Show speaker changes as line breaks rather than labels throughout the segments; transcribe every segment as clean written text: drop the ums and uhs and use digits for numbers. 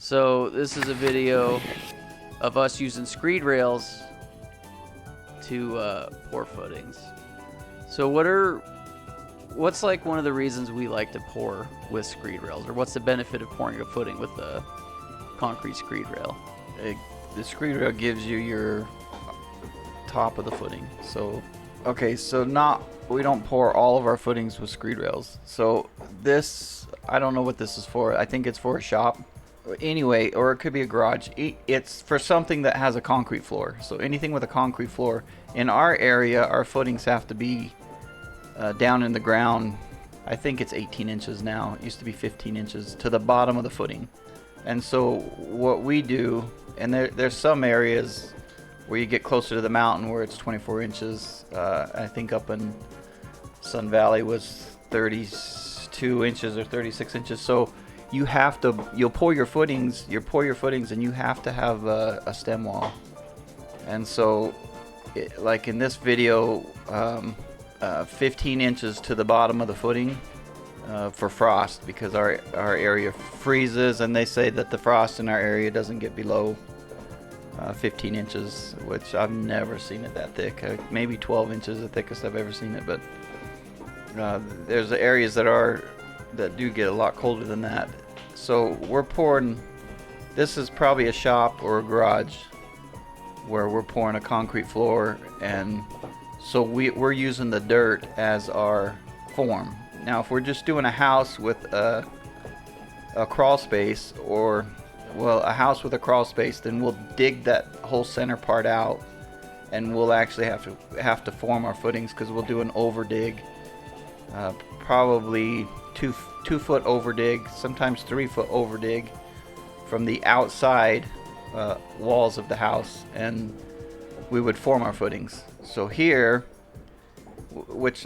So this is a video of us using screed rails to pour footings. So what's like one of the reasons we like to pour with screed rails, or what's the benefit of pouring a footing with the concrete screed rail?
The screed rail gives you your top of the footing. So, okay, so we don't pour all of our footings with screed rails. So this, I don't know what this is for. I think it's for a shop. Anyway, or it could be a garage. It's for something that has a concrete floor. So anything with a concrete floor. In our area, our footings have to be down in the ground. I think it's 18 inches now. It used to be 15 inches to the bottom of the footing. And so what we do, and there's some areas where you get closer to the mountain where it's 24 inches. I think up in Sun Valley was 32 inches or 36 inches. So you'll pour your footings, and you have to have a stem wall. And so, like in this video, 15 inches to the bottom of the footing for frost, because our area freezes, and they say that the frost in our area doesn't get below 15 inches, which I've never seen it that thick. Maybe 12 inches the thickest I've ever seen it, but there's areas that do get a lot colder than that. So we're pouring, this is probably a shop or a garage where we're pouring a concrete floor, and so we're using the dirt as our form. Now if we're just doing a house with a crawl space, or a house with a crawl space, then we'll dig that whole center part out, and we'll actually have to form our footings, because we'll do an over dig, probably 2 foot over dig, sometimes 3 foot over dig from the outside walls of the house, and we would form our footings. So here, which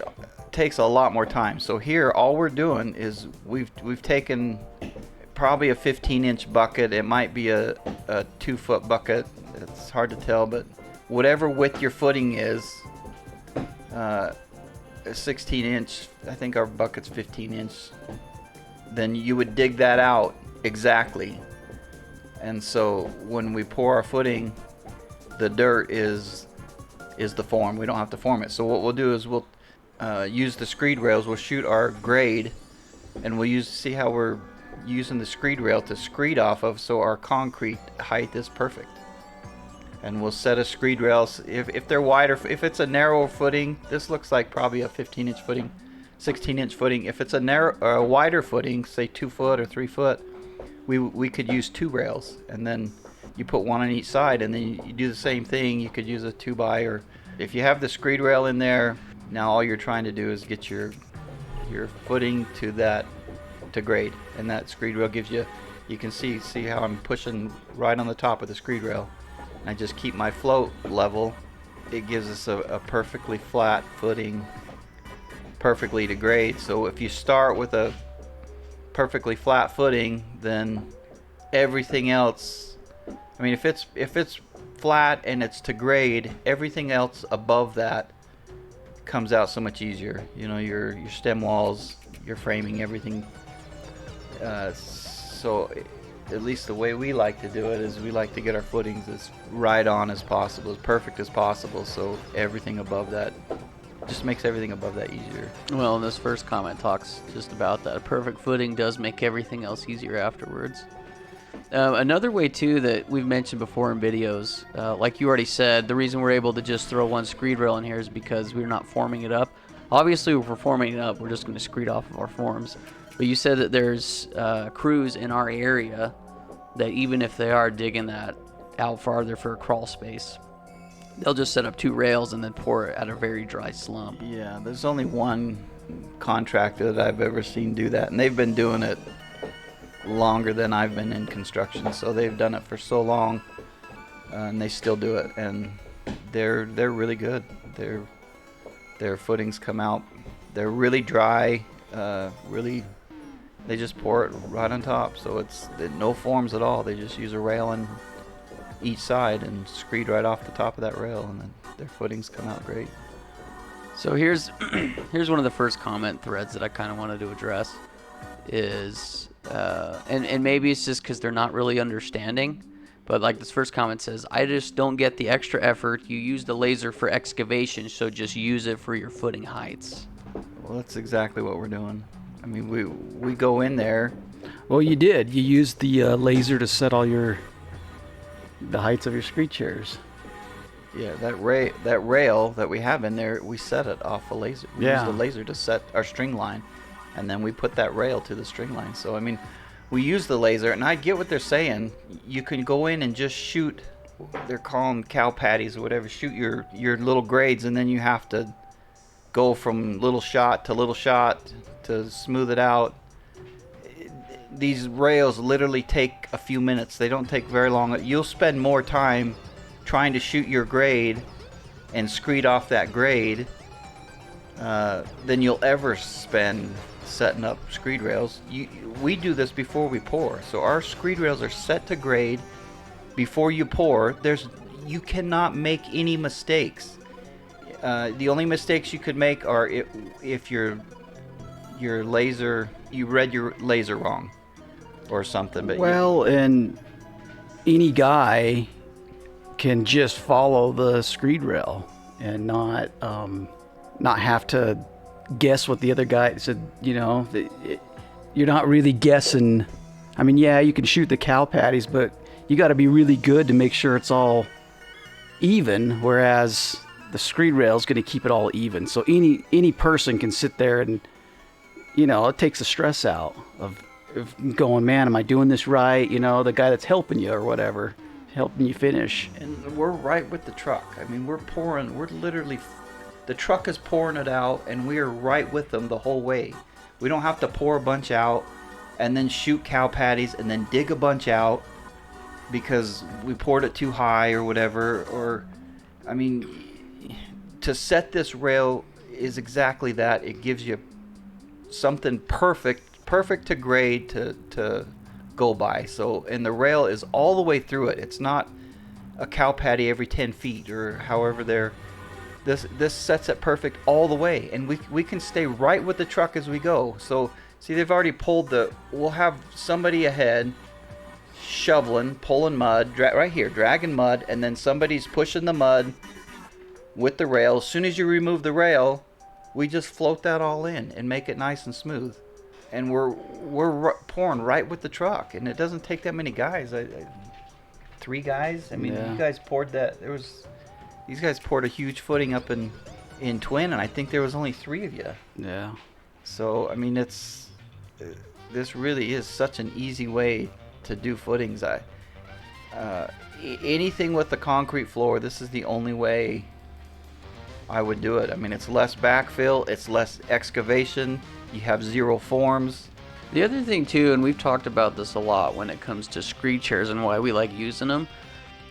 takes a lot more time. So here, all we're doing is we've taken probably a 15-inch bucket. It might be a 2 foot bucket. It's hard to tell, but whatever width your footing is, a 16-inch, I think our bucket's 15-inch, then you would dig that out exactly. And so when we pour our footing, the dirt is the form. We don't have to form it. So what we'll do is we'll use the screed rails. We'll shoot our grade, and we'll see how we're using the screed rail to screed off of, so our concrete height is perfect. And we'll set a screed rail. If they're wider, if it's a narrow footing, this looks like probably a 15-inch footing, 16-inch footing. If it's a wider footing, say 2 foot or 3 foot, we could use 2 rails, and then you put one on each side, and then you do the same thing. You could use a 2x, or if you have the screed rail in there, now all you're trying to do is get your footing to grade, and that screed rail gives you can see how I'm pushing right on the top of the screed rail. I just keep my float level. It gives us a perfectly flat footing, perfectly to grade. So if you start with a perfectly flat footing, then everything else, I mean, if it's flat and it's to grade, everything else above that comes out so much easier. You know, your stem walls, your framing, everything. So at least the way we like to do it is we like to get our footings as right on as possible, as perfect as possible, so everything above that just makes everything above that easier.
Well, and this first comment talks just about that. A perfect footing does make everything else easier afterwards. Another way too that we've mentioned before in videos, like you already said, the reason we're able to just throw one screed rail in here is because we're not forming it up. Obviously, if we're forming it up, we're just going to screed off of our forms. But you said that there's crews in our area that even if they are digging that out farther for a crawl space, they'll just set up 2 rails and then pour it at a very dry slump.
Yeah, there's only one contractor that I've ever seen do that, and they've been doing it longer than I've been in construction. So they've done it for so long, and they still do it, and they're really good. Their footings come out, they're really dry, they just pour it right on top, so it's no forms at all. They just use a rail on each side and screed right off the top of that rail, and then their footings come out great.
So here's one of the first comment threads that I kind of wanted to address is And maybe it's just because they're not really understanding. But like this first comment says, I just don't get the extra effort. You use the laser for excavation, so just use it for your footing heights.
Well, that's exactly what we're doing. I mean, we go in there.
Well, you did. You used the laser to set all the heights of your screed chairs.
Yeah, that rail that we have in there, we set it off a laser. We used a laser to set our string line, and then we put that rail to the string line. So I mean, we use the laser, and I get what they're saying. You can go in and just shoot. They're calling cow patties or whatever. Shoot your little grades, and then you have to go from little shot to smooth it out. These rails literally take a few minutes. They don't take very long. You'll spend more time trying to shoot your grade and screed off that grade than you'll ever spend setting up screed rails. We do this before we pour. So our screed rails are set to grade before you pour. You cannot make any mistakes. The only mistakes you could make are if your laser, you read your laser wrong or something. But
and any guy can just follow the screed rail and not have to guess what the other guy said. You're not really guessing. I mean, yeah, you can shoot the cow patties, but you got to be really good to make sure it's all even, whereas the screed rail is going to keep it all even. So any person can sit there and, it takes the stress out of going, man, am I doing this right? The guy that's helping you or whatever, helping you finish.
And we're right with the truck. I mean, we're literally, the truck is pouring it out, and we are right with them the whole way. We don't have to pour a bunch out and then shoot cow patties and then dig a bunch out because we poured it too high or whatever. Or, I mean, to set this rail is exactly that. It gives you something perfect to grade to go by. So, and the rail is all the way through it. It's not a cow patty every 10 feet or however this sets it perfect all the way, and we can stay right with the truck as we go. So see, they've already pulled we'll have somebody ahead shoveling, pulling mud right here, dragging mud, and then somebody's pushing the mud with the rail. As soon as you remove the rail, we just float that all in and make it nice and smooth. And we're pouring right with the truck, and it doesn't take that many guys. 3 guys. I mean,
Yeah.
You guys poured that. These guys poured a huge footing up in Twin, and I think there was only 3 of you.
Yeah.
So I mean, this really is such an easy way to do footings. Anything with the concrete floor, this is the only way I would do it. I mean, it's less backfill, it's less excavation. You have 0 forms.
The other thing too, and we've talked about this a lot when it comes to screed chairs and why we like using them,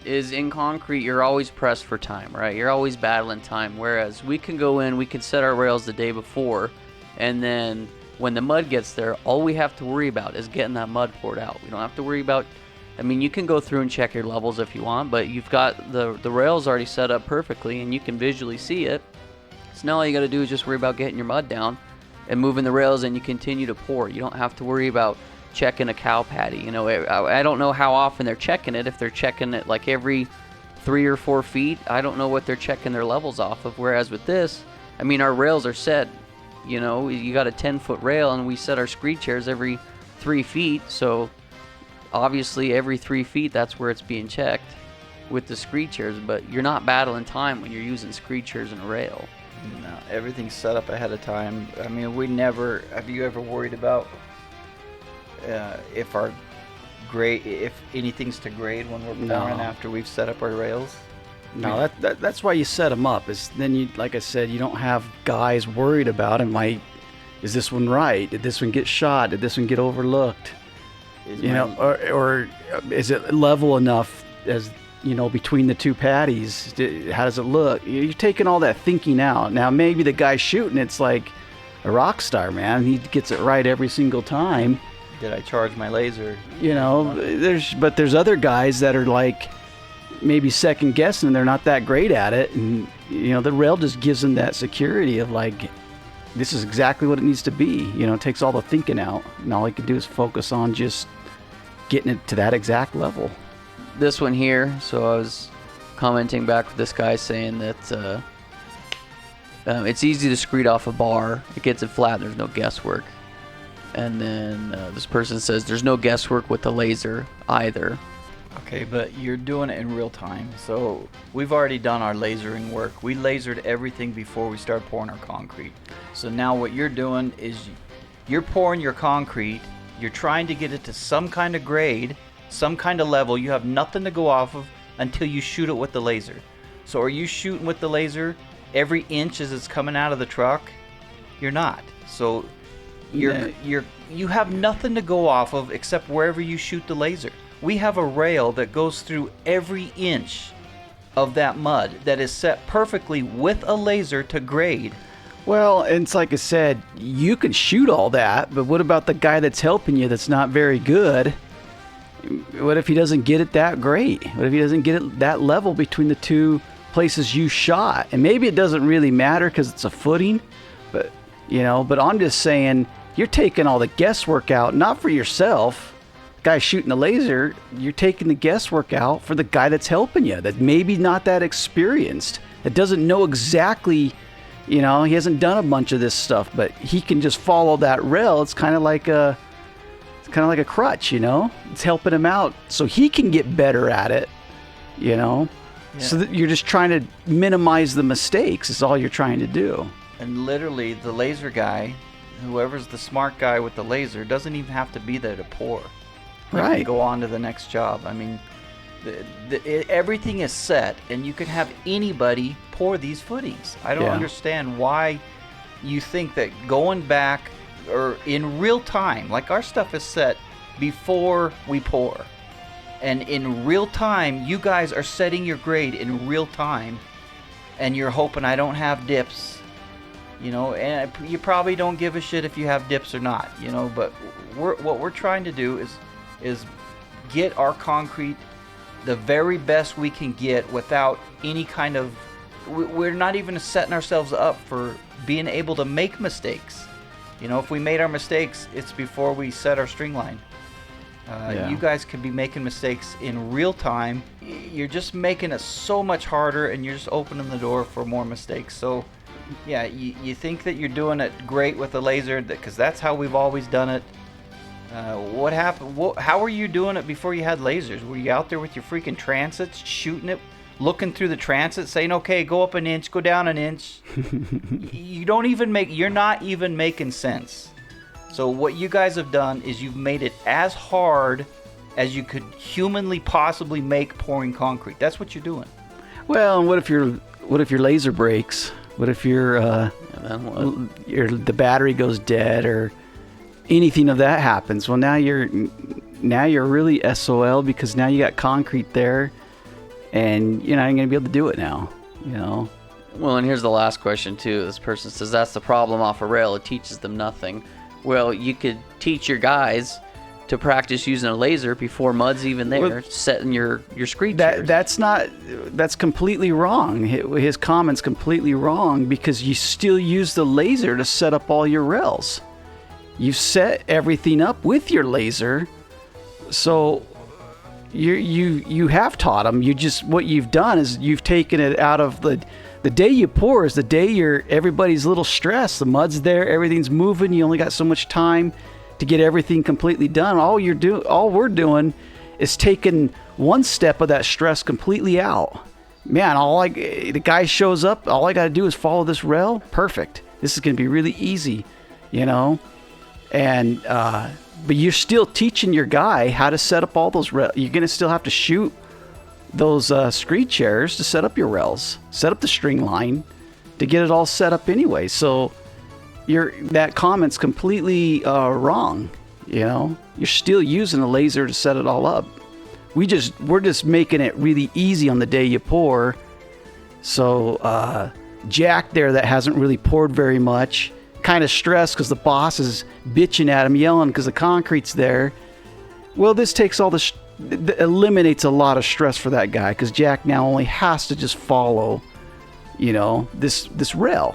is in concrete you're always pressed for time, right? You're always battling time, whereas we can go in, we can set our rails the day before, and then when the mud gets there, all we have to worry about is getting that mud poured out. We don't have to worry about, I mean, you can go through and check your levels if you want, but you've got the rails already set up perfectly and you can visually see it. So now all you got to do is just worry about getting your mud down and moving the rails, and you continue to pour. You don't have to worry about checking a cow patty. I don't know how often they're checking it. If they're checking it like every 3 or 4 feet, I don't know what they're checking their levels off of. Whereas with this, I mean, our rails are set. You got a 10-foot rail, and we set our screed chairs every 3 feet. So obviously every 3 feet, that's where it's being checked with the screed chairs. But you're not battling time when you're using screed chairs and a rail.
No, everything's set up ahead of time. I mean, have you ever worried about if anything's to grade when we're pouring after we've set up our rails?
No, that's why you set them up. Is then you, like I said, you don't have guys worried about it. Is this one right? Did this one get shot? Did this one get overlooked? Or is it level enough as between the 2 patties? How does it look? You're taking all that thinking out. Now maybe the guy shooting it's like a rock star, man. He gets it right every single time.
Did I charge my laser?
There's other guys that are like maybe second guessing, and they're not that great at it, and the rail just gives them that security of like, this is exactly what it needs to be. You know, it takes all the thinking out, and all he can do is focus on just getting it to that exact level.
This one here, so I was commenting back with this guy saying that it's easy to screed off a bar. It gets it flat, there's no guesswork. And then this person says there's no guesswork with the laser either.
Okay, but you're doing it in real time. So we've already done our lasering work. We lasered everything before we start pouring our concrete. So now what you're doing is you're pouring your concrete. You're trying to get it to some kind of grade, some kind of level. You have nothing to go off of until you shoot it with the laser. So are you shooting with the laser every inch as it's coming out of the truck? You're not. So you have nothing to go off of except wherever you shoot the laser. We have a rail that goes through every inch of that mud that is set perfectly with a laser to grade.
Well, and it's like I said, you can shoot all that, but what about the guy that's helping you that's not very good? What if he doesn't get it that great? What if he doesn't get it that level between the two places you shot? And maybe it doesn't really matter because it's a footing, but but I'm just saying, you're taking all the guesswork out, not for yourself. Guy shooting the laser, you're taking the guesswork out for the guy that's helping you, that maybe not that experienced, that doesn't know exactly, he hasn't done a bunch of this stuff, but he can just follow that rail. It's kind of like a crutch, it's helping him out so he can get better at it,
Yeah.
so that you're just trying to minimize the mistakes is all you're trying to do.
And literally the laser guy, whoever's the smart guy with the laser, doesn't even have to be there to pour.
Right.
Go on to the next job. I mean, everything is set, and you can have anybody pour these footings. I don't understand why you think that going back or in real time, like our stuff is set before we pour, and in real time, you guys are setting your grade in real time, and you're hoping I don't have dips, and you probably don't give a shit if you have dips or not, but what we're trying to do is get our concrete the very best we can get without any kind of, we're not even setting ourselves up for being able to make mistakes. If we made our mistakes, it's before we set our string line. You guys could be making mistakes in real time. You're just making it so much harder, and you're just opening the door for more mistakes. So yeah, you think that you're doing it great with the laser, because that's how we've always done it. What happened? How were you doing it before you had lasers? Were you out there with your freaking transits, shooting it, looking through the transit, saying, "Okay, go up an inch, go down an inch"? You're not even making sense. So what you guys have done is you've made it as hard as you could humanly possibly make pouring concrete. That's what you're doing.
Well, and what if your laser breaks? What if the battery goes dead or anything of that happens? Well, now you're really SOL, because now you got concrete there, and you're not going to be able to do it now.
Well, and here's the last question too. This person says that's the problem off a rail. It teaches them nothing. Well, you could teach your guys to practice using a laser before mud's even there, setting your screed chairs.
That's completely wrong. His comment's completely wrong, because you still use the laser to set up all your rails. You set everything up with your laser, so you have taught them. What you've done is you've taken it out of the day you pour is the day everybody's a little stressed. The mud's there, everything's moving. You only got so much time to get everything completely done. All we're doing is taking one step of that stress completely out. Man, the guy shows up. All I got to do is follow this rail. Perfect. This is going to be really easy, And but you're still teaching your guy how to set up all those rails. You're going to still have to shoot those screed chairs to set up your rails, set up the string line to get it all set up anyway. So that comment's completely wrong. You're still using a laser to set it all up. We're just making it really easy on the day you pour. So Jack there, that hasn't really poured very much, kind of stressed because the boss is bitching at him, yelling because the concrete's there. Well, this takes eliminates a lot of stress for that guy, because Jack now only has to just follow, this rail,